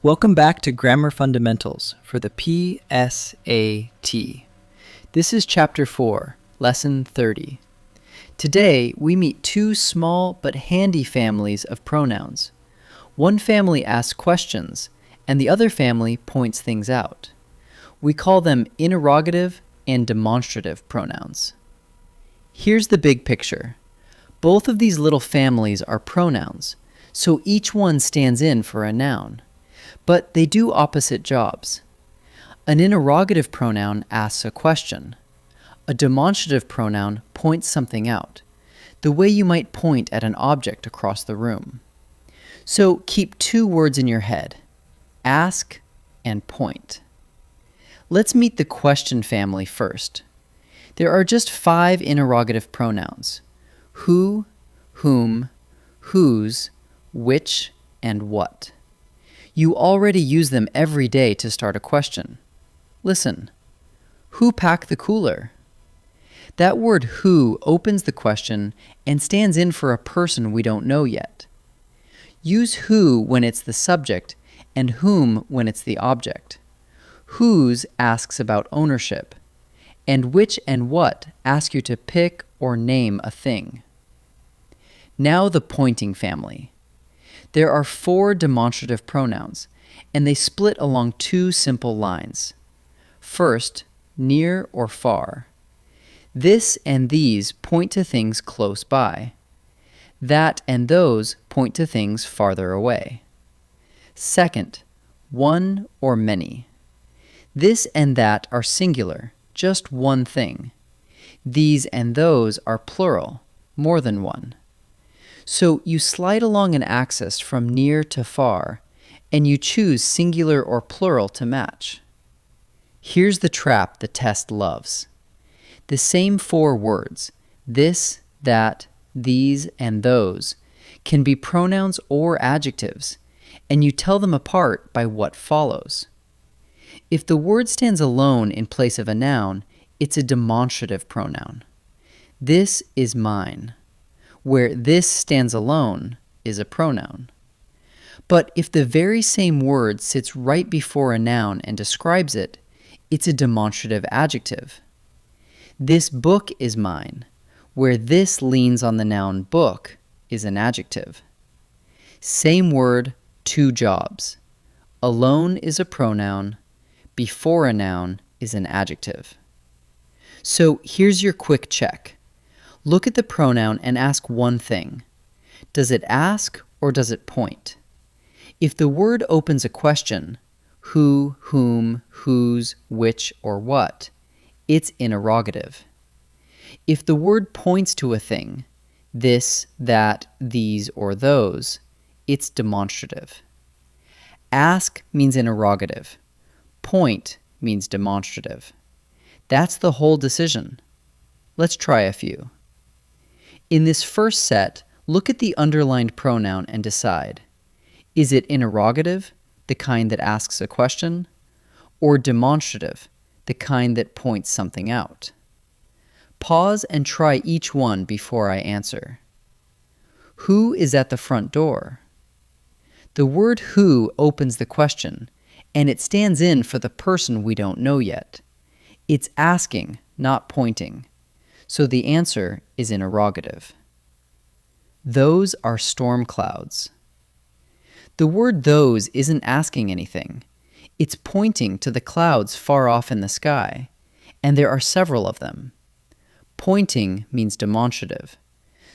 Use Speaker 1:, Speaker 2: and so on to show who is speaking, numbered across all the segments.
Speaker 1: Welcome back to Grammar Fundamentals for the PSAT. This is Chapter 4, Lesson 30. Today, we meet two small but handy families of pronouns. One family asks questions, and the other family points things out. We call them interrogative and demonstrative pronouns. Here's the big picture. Both of these little families are pronouns, so each one stands in for a noun. But they do opposite jobs. An interrogative pronoun asks a question. A demonstrative pronoun points something out, the way you might point at an object across the room. So keep two words in your head, ask and point. Let's meet the question family first. There are just 5 interrogative pronouns: who, whom, whose, which, and what. You already use them every day to start a question. Listen. Who packed the cooler? That word who opens the question and stands in for a person we don't know yet. Use who when it's the subject and whom when it's the object. Whose asks about ownership, and which and what ask you to pick or name a thing. Now the pointing family. There are 4 demonstrative pronouns, and they split along 2 simple lines. First, near or far. This and these point to things close by. That and those point to things farther away. Second, one or many. This and that are singular, just one thing. These and those are plural, more than one. So you slide along an axis from near to far, and you choose singular or plural to match. Here's the trap the test loves. The same 4 words, this, that, these, and those, can be pronouns or adjectives, and you tell them apart by what follows. If the word stands alone in place of a noun, it's a demonstrative pronoun. This is mine, where this stands alone is a pronoun. But if the very same word sits right before a noun and describes it, it's a demonstrative adjective. This book is mine, where this leans on the noun book is an adjective. Same word, 2 jobs. Alone is a pronoun, before a noun is an adjective. So here's your quick check. Look at the pronoun and ask one thing. Does it ask or does it point? If the word opens a question, who, whom, whose, which, or what, it's interrogative. If the word points to a thing, this, that, these, or those, it's demonstrative. Ask means interrogative. Point means demonstrative. That's the whole decision. Let's try a few. In this first set, look at the underlined pronoun and decide. Is it interrogative, the kind that asks a question, or demonstrative, the kind that points something out? Pause and try each one before I answer. Who is at the front door? The word who opens the question, and it stands in for the person we don't know yet. It's asking, not pointing. So the answer is interrogative. Those are storm clouds. The word those isn't asking anything. It's pointing to the clouds far off in the sky, and there are several of them. Pointing means demonstrative,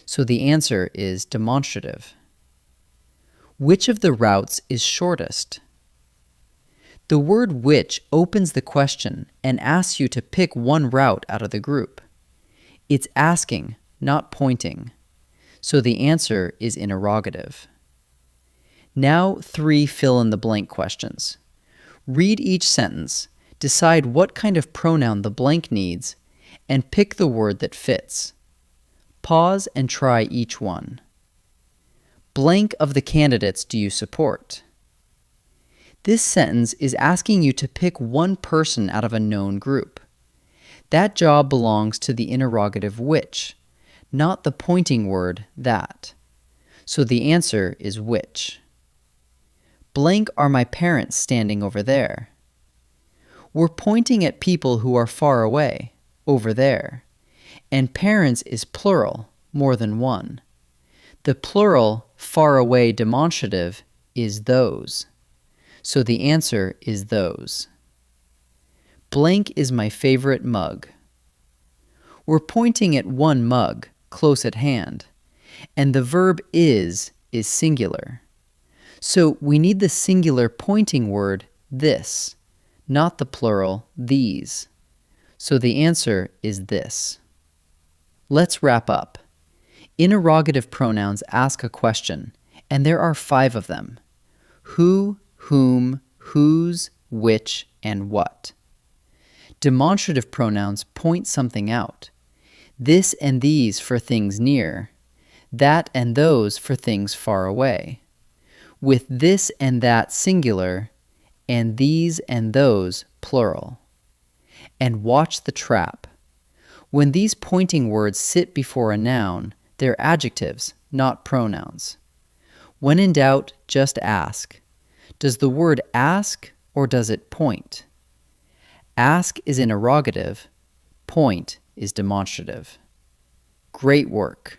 Speaker 1: so the answer is demonstrative. Which of the routes is shortest? The word which opens the question and asks you to pick one route out of the group. It's asking, not pointing, so the answer is interrogative. Now 3 fill-in-the-blank questions. Read each sentence, decide what kind of pronoun the blank needs, and pick the word that fits. Pause and try each one. Blank of the candidates do you support? This sentence is asking you to pick one person out of a known group. That job belongs to the interrogative which, not the pointing word that. So the answer is which. Blank are my parents standing over there. We're pointing at people who are far away, over there. And parents is plural, more than one. The plural, far away demonstrative is those. So the answer is those. Blank is my favorite mug. We're pointing at one mug, close at hand, and the verb is singular. So we need the singular pointing word this, not the plural these. So the answer is this. Let's wrap up. Interrogative pronouns ask a question, and there are 5 of them. Who, whom, whose, which, and what. Demonstrative pronouns point something out. This and these for things near, that and those for things far away. With this and that singular, and these and those plural. And watch the trap. When these pointing words sit before a noun, they're adjectives, not pronouns. When in doubt, just ask. Does the word ask or does it point? Ask is interrogative, point is demonstrative. Great work.